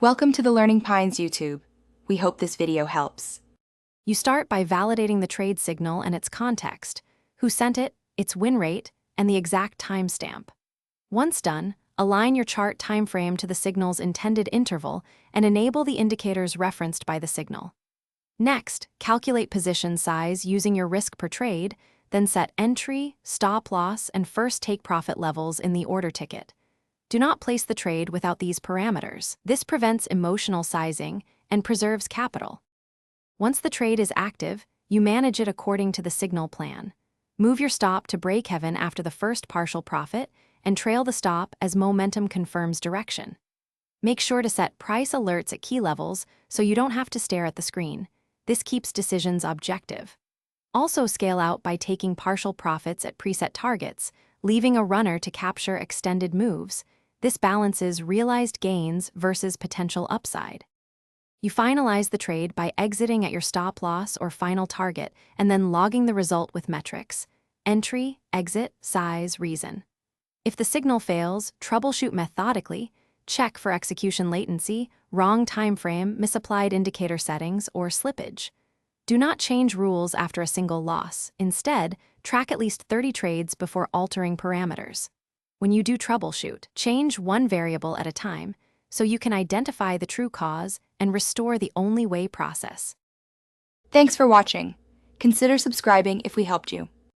Welcome to the Learning Pines YouTube. We hope this video helps. You start by validating the trade signal and its context, who sent it, its win rate, and the exact timestamp. Once done, align your chart timeframe to the signal's intended interval and enable the indicators referenced by the signal. Next, calculate position size using your risk per trade, then set entry, stop loss, and first take profit levels in the order ticket. Do not place the trade without these parameters. This prevents emotional sizing and preserves capital. Once the trade is active, you manage it according to the signal plan. Move your stop to break-even after the first partial profit and trail the stop as momentum confirms direction. Make sure to set price alerts at key levels so you don't have to stare at the screen. This keeps decisions objective. Also scale out by taking partial profits at preset targets, leaving a runner to capture extended moves. This balances realized gains versus potential upside. You finalize the trade by exiting at your stop loss or final target and then logging the result with metrics: entry, exit, size, reason. If the signal fails, troubleshoot methodically, check for execution latency, wrong time frame, misapplied indicator settings, or slippage. Do not change rules after a single loss. Instead, track at least 30 trades before altering parameters. When you do troubleshoot, change one variable at a time so you can identify the true cause and restore the only way process. Thanks for watching. Consider subscribing if we helped you.